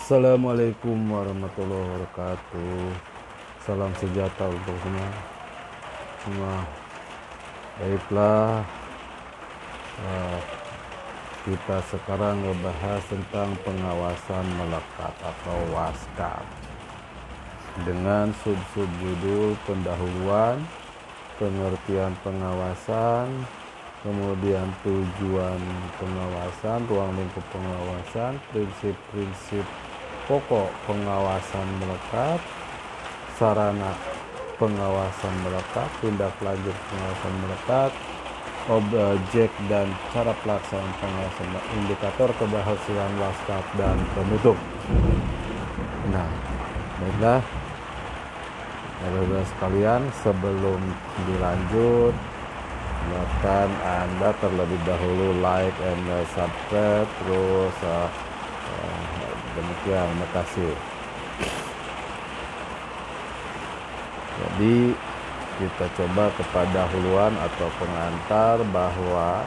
Assalamualaikum warahmatullahi wabarakatuh. Salam sejahtera untuk semua. Baiklah, kita sekarang ngebahas tentang pengawasan melekat atau waskat dengan subjudul pendahuluan, pengertian pengawasan, kemudian tujuan pengawasan, ruang lingkup pengawasan, prinsip-prinsip pokok pengawasan melekat, sarana pengawasan melekat, tindak lanjut pengawasan melekat, objek dan cara pelaksanaan pengawasan, indikator keberhasilan waskat, dan penutup. Nah, baiklah, saudara sekalian, sebelum dilanjut, silakan Anda terlebih dahulu like and subscribe, terus demikian, terima kasih. Jadi kita coba kepada huluan atau pengantar bahwa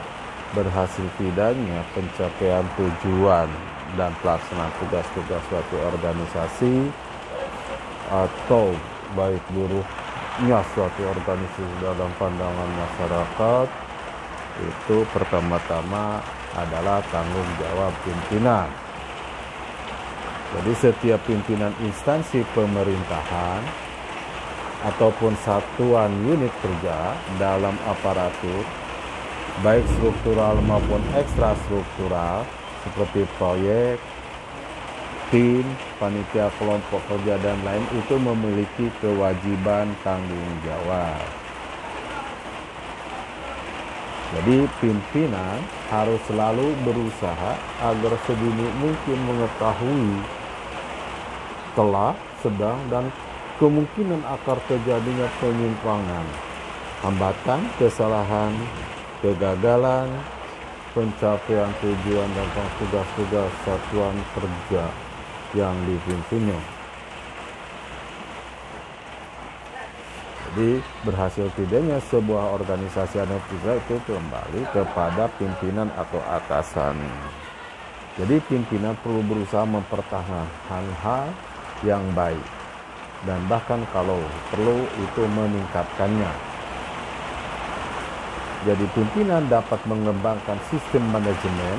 berhasil tidaknya pencapaian tujuan dan pelaksanaan tugas-tugas suatu organisasi atau baik buruknya suatu organisasi dalam pandangan masyarakat itu pertama-tama adalah tanggung jawab pimpinan. Jadi setiap pimpinan instansi pemerintahan ataupun satuan unit kerja dalam aparatur baik struktural maupun ekstrastruktural seperti proyek, tim, panitia kelompok kerja dan lain itu memiliki kewajiban tanggung jawab. Jadi pimpinan harus selalu berusaha agar sedini mungkin mengetahui telah, sedang, dan kemungkinan akar terjadinya penyimpangan, hambatan, kesalahan, kegagalan, pencapaian tujuan dan tugas-tugas satuan kerja yang dipimpinnya. Jadi berhasil tidaknya sebuah organisasi atau kerja itu kembali kepada pimpinan atau atasan. Jadi pimpinan perlu berusaha mempertahankan hal yang baik dan bahkan kalau perlu itu meningkatkannya. Jadi pimpinan dapat mengembangkan sistem manajemen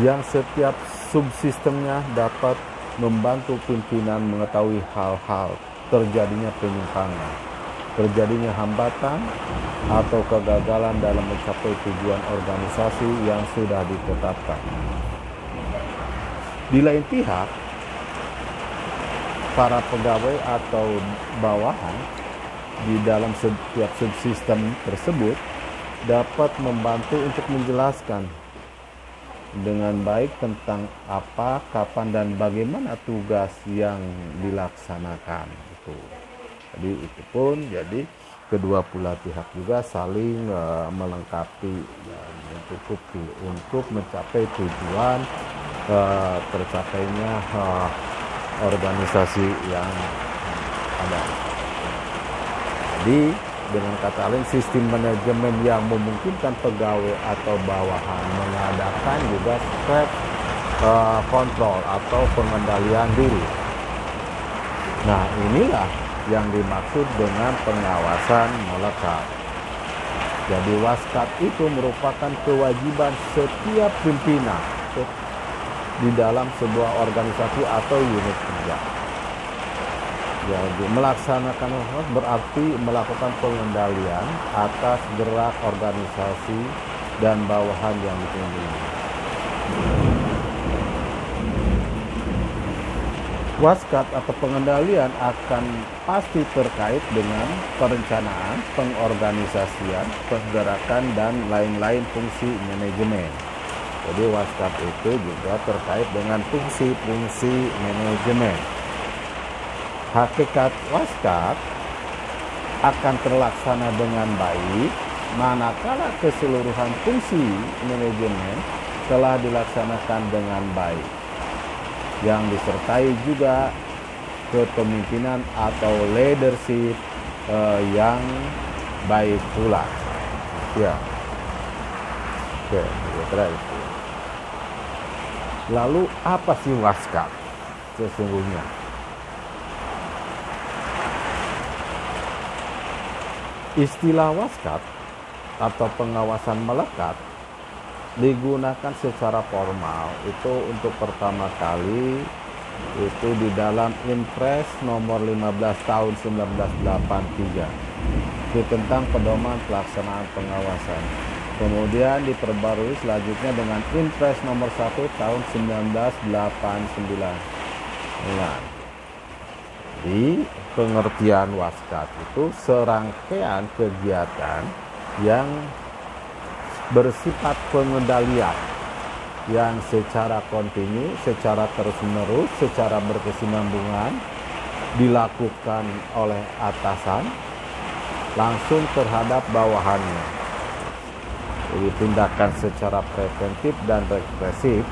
yang setiap subsistemnya dapat membantu pimpinan mengetahui hal-hal terjadinya penyimpangan, terjadinya hambatan atau kegagalan dalam mencapai tujuan organisasi yang sudah ditetapkan. Di lain pihak, para pegawai atau bawahan di dalam setiap subsistem tersebut dapat membantu untuk menjelaskan dengan baik tentang apa, kapan, dan bagaimana tugas yang dilaksanakan. Jadi itu pun jadi kedua belah pihak juga saling melengkapi dan mencukupi untuk mencapai tujuan tercapainya organisasi yang ada. Jadi dengan kata lain, sistem manajemen yang memungkinkan pegawai atau bawahan mengadakan juga self control atau pengendalian diri. Nah, inilah yang dimaksud dengan pengawasan melekat. Jadi waskat itu merupakan kewajiban setiap pimpinan di dalam sebuah organisasi atau unit kerja. Jadi melaksanakan berarti melakukan pengendalian atas gerak organisasi dan bawahan yang dipimpin. Waskat atau pengendalian akan pasti terkait dengan perencanaan, pengorganisasian, pergerakan, dan lain-lain fungsi manajemen. Jadi waskat itu juga terkait dengan fungsi-fungsi manajemen. Hakikat waskat akan terlaksana dengan baik manakala keseluruhan fungsi manajemen telah dilaksanakan dengan baik, yang disertai juga kepemimpinan atau leadership yang baik pula. Ya, oke, itu. Lalu apa sih waskat? sesungguhnya. Istilah waskat atau pengawasan melekat digunakan secara formal itu untuk pertama kali itu di dalam Impres nomor 15 tahun 1983 itu tentang pedoman pelaksanaan pengawasan. Kemudian diperbarui selanjutnya dengan Impres nomor 1 tahun 1989. Nah, di pengertian waskat itu serangkaian kegiatan yang bersifat pengendalian yang secara kontinu, secara terus-menerus, secara berkesinambungan dilakukan oleh atasan langsung terhadap bawahannya. Jadi tindakan secara preventif dan represif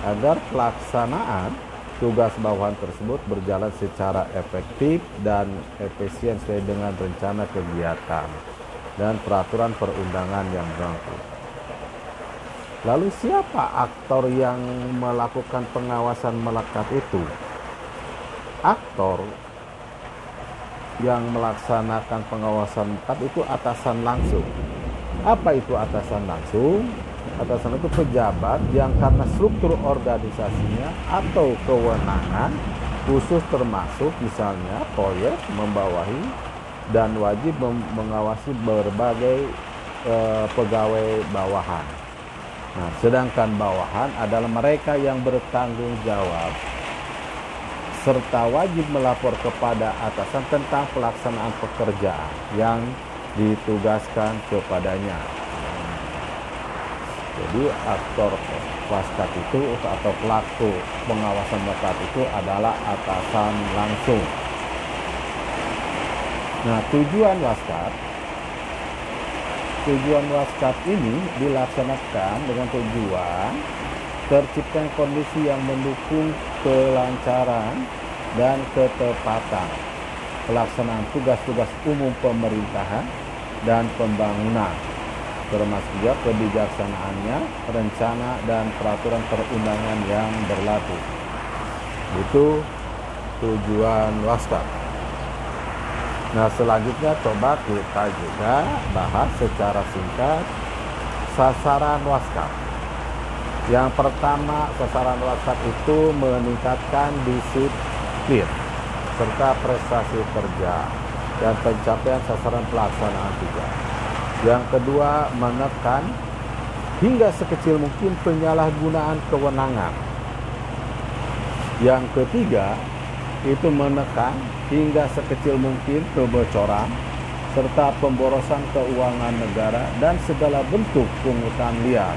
agar pelaksanaan tugas bawahan tersebut berjalan secara efektif dan efisien sesuai dengan rencana kegiatan dan peraturan perundangan yang berlaku. Lalu siapa aktor yang melakukan pengawasan melekat itu? Aktor yang melaksanakan pengawasan melekat itu atasan langsung. Apa itu atasan langsung? Atasan itu pejabat yang karena struktur organisasinya atau kewenangan khusus termasuk misalnya proyek membawahi dan wajib mengawasi berbagai pegawai bawahan. Nah, sedangkan bawahan adalah mereka yang bertanggung jawab serta wajib melapor kepada atasan tentang pelaksanaan pekerjaan yang ditugaskan kepadanya. Jadi aktor waskat itu atau pelaku pengawasan melekat itu adalah atasan langsung. Nah, tujuan waskat ini dilaksanakan dengan tujuan terciptanya kondisi yang mendukung kelancaran dan ketepatan pelaksanaan tugas-tugas umum pemerintahan dan pembangunan, termasuk juga kebijaksanaannya, rencana dan peraturan perundangan yang berlaku. Itu tujuan waskat. Nah, selanjutnya coba kita juga bahas secara singkat sasaran waskat. Yang pertama, sasaran waskat itu meningkatkan disiplin serta prestasi kerja dan pencapaian sasaran pelaksanaan tugas. Yang kedua, menekan hingga sekecil mungkin penyalahgunaan kewenangan. Yang ketiga, itu menekan hingga sekecil mungkin kebocoran serta pemborosan keuangan negara dan segala bentuk pungutan liar.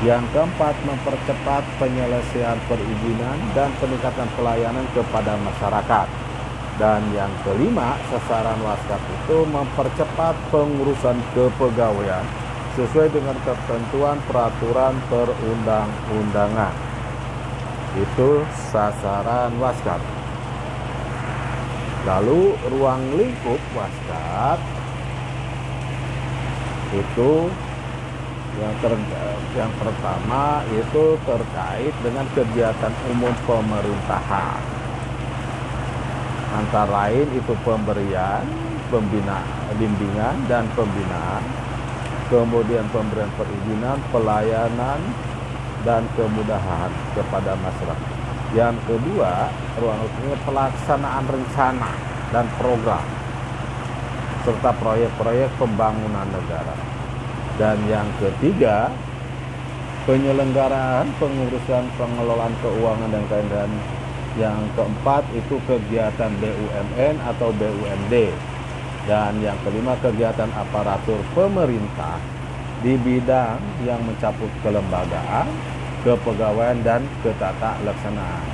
Yang keempat, mempercepat penyelesaian perizinan dan peningkatan pelayanan kepada masyarakat. Dan yang kelima, sasaran waskat itu mempercepat pengurusan kepegawaian sesuai dengan ketentuan peraturan perundang-undangan. Itu sasaran waskat. Lalu ruang lingkup waskat itu yang pertama itu terkait dengan kegiatan umum pemerintahan. Antara lain itu pemberian, bimbingan dan pembinaan, kemudian pemberian perizinan, pelayanan dan kemudahan kepada masyarakat. Yang kedua, ruang lingkup pelaksanaan rencana dan program serta proyek-proyek pembangunan negara. Dan yang ketiga, penyelenggaraan pengurusan pengelolaan keuangan dan lain-lain. Yang keempat itu kegiatan BUMN atau BUMD. Dan yang kelima, kegiatan aparatur pemerintah di bidang yang mencakup kelembagaan, kepegawaian dan ketata laksanaan.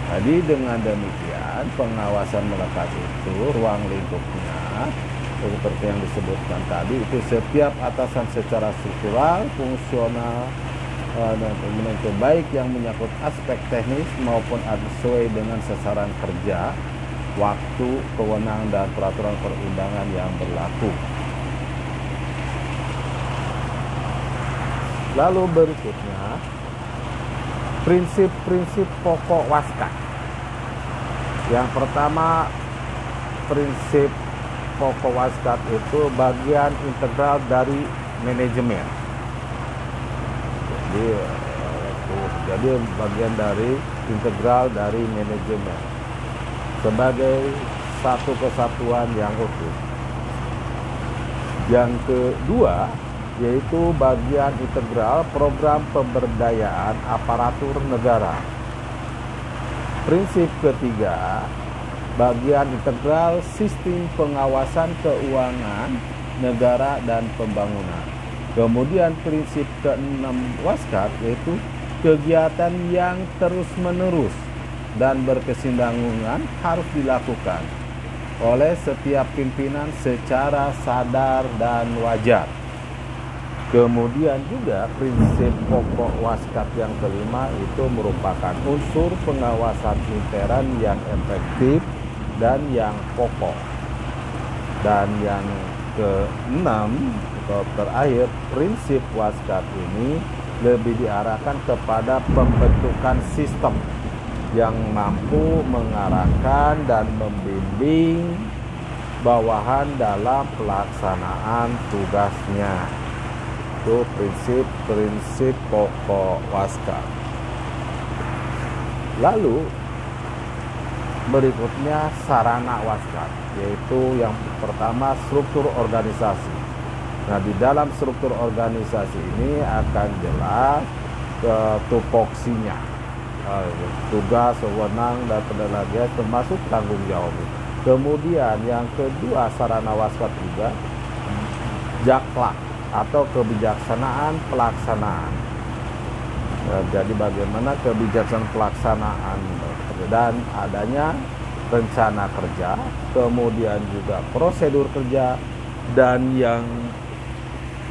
Jadi dengan demikian pengawasan melekat itu ruang lingkupnya seperti yang disebutkan tadi itu setiap atasan secara struktural, fungsional dan manajemen baik yang menyangkut aspek teknis maupun sesuai dengan sasaran kerja, waktu, kewenangan dan peraturan perundangan yang berlaku. Lalu berikutnya Prinsip-prinsip pokok Waskat. Yang pertama, prinsip pokok Waskat itu bagian integral dari manajemen. Jadi bagian dari integral dari manajemen sebagai satu kesatuan yang utuh. Yang kedua, yaitu bagian integral program pemberdayaan aparatur negara. Prinsip ketiga, bagian integral sistem pengawasan keuangan negara dan pembangunan. Kemudian prinsip keenam Waskat yaitu kegiatan yang terus-menerus dan berkesinambungan harus dilakukan oleh setiap pimpinan secara sadar dan wajar. Kemudian juga prinsip pokok Waskat yang kelima itu merupakan unsur pengawasan intern yang efektif dan yang pokok. Dan yang keenam atau terakhir, prinsip Waskat ini lebih diarahkan kepada pembentukan sistem yang mampu mengarahkan dan membimbing bawahan dalam pelaksanaan tugasnya. Itu prinsip-prinsip pokok Waskat. Lalu berikutnya sarana Waskat, yaitu yang pertama struktur organisasi. Nah, di dalam struktur organisasi ini akan jelas tupoksinya, tugas, wewenang, dan penilaian termasuk tanggung jawab. Kemudian yang kedua sarana Waskat juga jaklak atau kebijaksanaan pelaksanaan. Jadi bagaimana kebijaksanaan pelaksanaan dan adanya rencana kerja, kemudian juga prosedur kerja, dan yang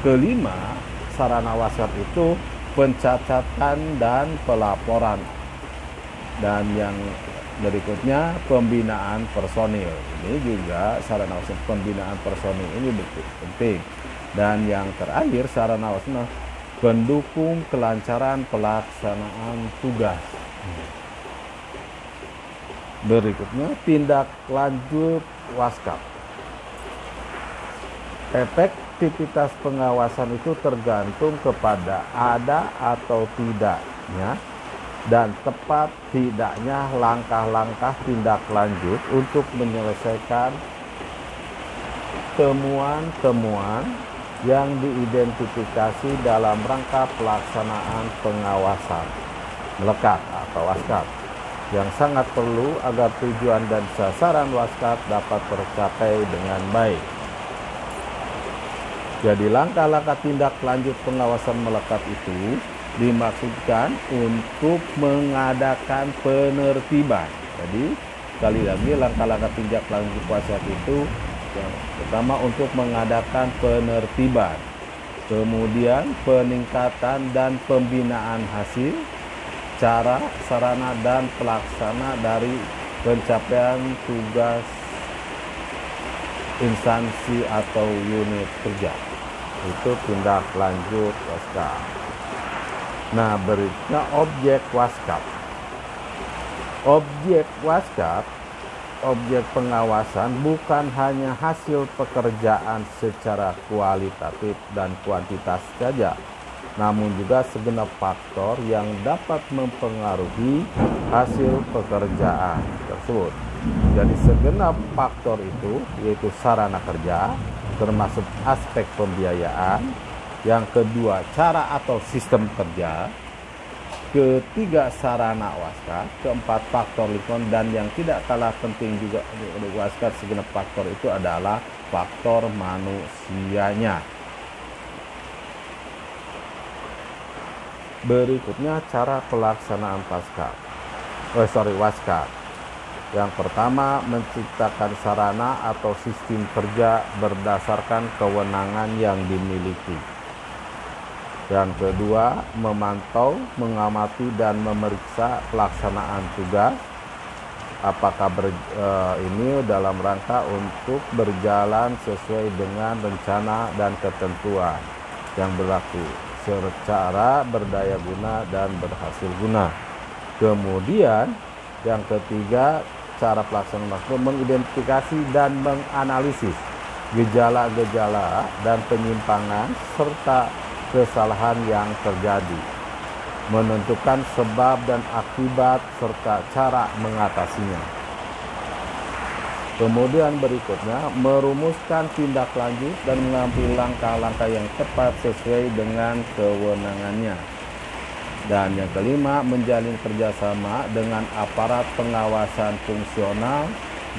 kelima sarana Waskat itu pencatatan dan pelaporan. Dan yang berikutnya pembinaan personil. Ini juga sarana Waskat, pembinaan personil ini betul penting. Dan yang terakhir sarana Waskat pendukung kelancaran pelaksanaan tugas. Berikutnya tindak lanjut Waskat. Efektivitas pengawasan itu tergantung kepada ada atau tidaknya dan tepat tidaknya langkah-langkah tindak lanjut untuk menyelesaikan temuan-temuan yang diidentifikasi dalam rangka pelaksanaan pengawasan melekat atau Waskat, yang sangat perlu agar tujuan dan sasaran Waskat dapat tercapai dengan baik. Jadi langkah-langkah tindak lanjut pengawasan melekat itu dimaksudkan untuk mengadakan penertiban. Jadi sekali lagi langkah-langkah tindak lanjut Waskat itu yang pertama untuk mengadakan penertiban, kemudian peningkatan dan pembinaan hasil, cara, sarana, dan pelaksana dari pencapaian tugas instansi atau unit kerja. Itu tindak lanjut Waskat. Nah, berikutnya objek Waskat. Objek Waskat, objek pengawasan bukan hanya hasil pekerjaan secara kualitatif dan kuantitas saja, namun juga segenap faktor yang dapat mempengaruhi hasil pekerjaan tersebut. Jadi segenap faktor itu yaitu sarana kerja, termasuk aspek pembiayaan, yang kedua cara atau sistem kerja, ketiga sarana Waskat, keempat faktor lingkungan, dan yang tidak kalah penting juga untuk Waskat segenap faktor itu adalah faktor manusianya. Berikutnya cara pelaksanaan Waskat. Yang pertama, menciptakan sarana atau sistem kerja berdasarkan kewenangan yang dimiliki. Yang kedua, memantau, mengamati, dan memeriksa pelaksanaan tugas. Apakah ini dalam rangka untuk berjalan sesuai dengan rencana dan ketentuan yang berlaku. secara berdaya guna dan berhasil guna. Kemudian yang ketiga, cara pelaksanaan Waskap mengidentifikasi dan menganalisis gejala-gejala dan penyimpangan serta kesalahan yang terjadi, menentukan sebab dan akibat serta cara mengatasinya. Kemudian berikutnya, merumuskan tindak lanjut dan mengambil langkah-langkah yang tepat sesuai dengan kewenangannya. Dan yang kelima, menjalin kerjasama dengan aparat pengawasan fungsional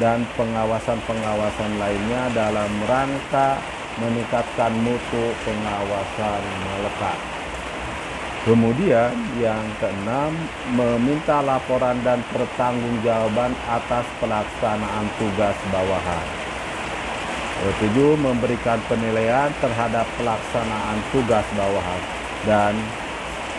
dan pengawasan-pengawasan lainnya dalam rangka meningkatkan mutu pengawasan melekat. Kemudian yang keenam, meminta laporan dan pertanggungjawaban atas pelaksanaan tugas bawahan. Ketujuh, memberikan penilaian terhadap pelaksanaan tugas bawahan. Dan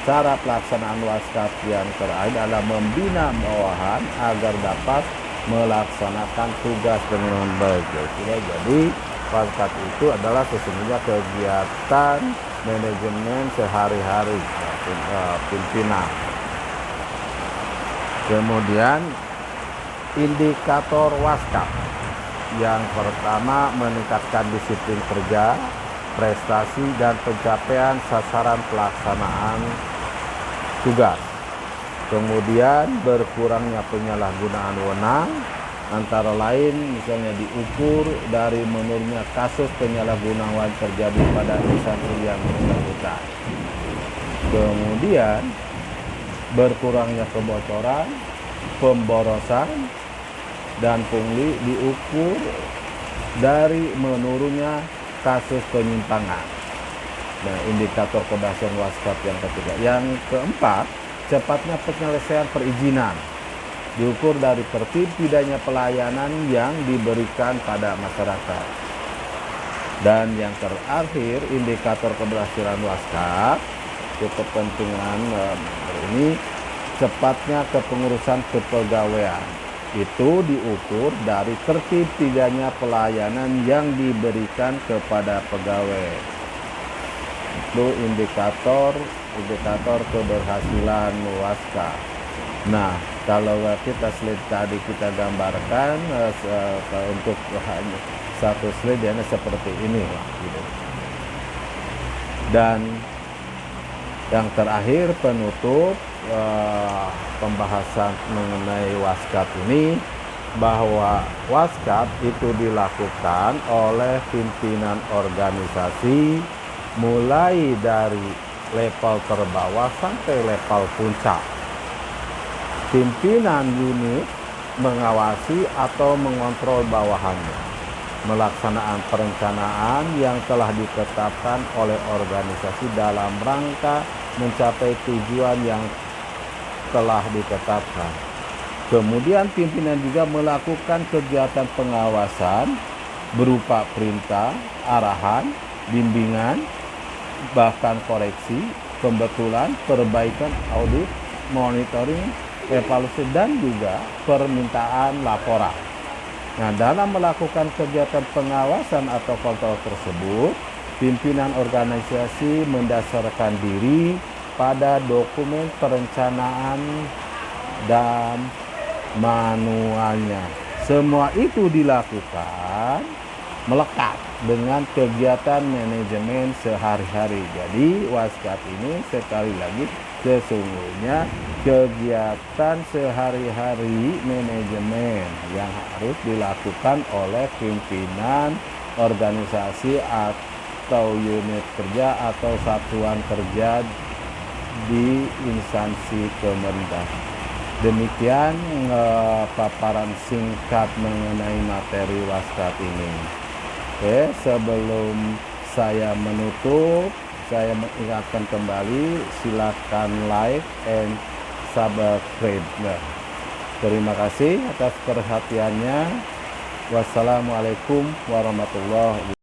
cara pelaksanaan Waskap yang terakhir adalah membina bawahan agar dapat melaksanakan tugas dengan baik. Jadi Waskap itu adalah sesungguhnya kegiatan manajemen sehari-hari pimpinan. Kemudian indikator Waskap. Yang pertama, meningkatkan disiplin kerja, prestasi dan pencapaian sasaran pelaksanaan tugas. Kemudian berkurangnya penyalahgunaan wewenang, antara lain misalnya diukur dari menurunnya kasus penyalahgunaan terjadi pada instansi yang bersangkutan. Kemudian berkurangnya kebocoran, pemborosan, dan pungli diukur dari menurunnya kasus penyimpangan. Nah, indikator keberhasilan Waskap yang ketiga. Yang keempat, cepatnya penyelesaian perizinan diukur dari tertib tidaknya pelayanan yang diberikan pada masyarakat. Dan yang terakhir, indikator keberhasilan Waskap kepentingan ini cepatnya kepengurusan kepegawaian. Itu diukur dari tertib tidaknya pelayanan yang diberikan kepada pegawai. Itu indikator keberhasilan Waskap. Nah, kalau kita slide tadi kita gambarkan untuk hanya satu slide ya seperti ini lah, gitu. Dan yang terakhir penutup pembahasan mengenai Waskap ini, bahwa Waskap itu dilakukan oleh pimpinan organisasi mulai dari level terbawah sampai level puncak. Pimpinan unit mengawasi atau mengontrol bawahannya, melaksanaan perencanaan yang telah ditetapkan oleh organisasi dalam rangka mencapai tujuan yang telah ditetapkan. Kemudian pimpinan juga melakukan kegiatan pengawasan berupa perintah, arahan, bimbingan, bahkan koreksi, pembetulan, perbaikan, audit, monitoring, evaluasi, dan juga permintaan laporan. Nah, dalam melakukan kegiatan pengawasan atau kontrol tersebut, pimpinan organisasi mendasarkan diri pada dokumen perencanaan dan manualnya. Semua itu dilakukan melekat dengan kegiatan manajemen sehari-hari. Jadi Waskap ini sekali lagi sesungguhnya kegiatan sehari-hari manajemen yang harus dilakukan oleh pimpinan organisasi atau unit kerja atau satuan kerja di instansi pemerintah. Demikian paparan singkat mengenai materi Waskap ini. Oke, sebelum saya menutup, saya mengingatkan kembali, silakan like and subscribe. Terima kasih atas perhatiannya. Wassalamualaikum warahmatullahi wabarakatuh.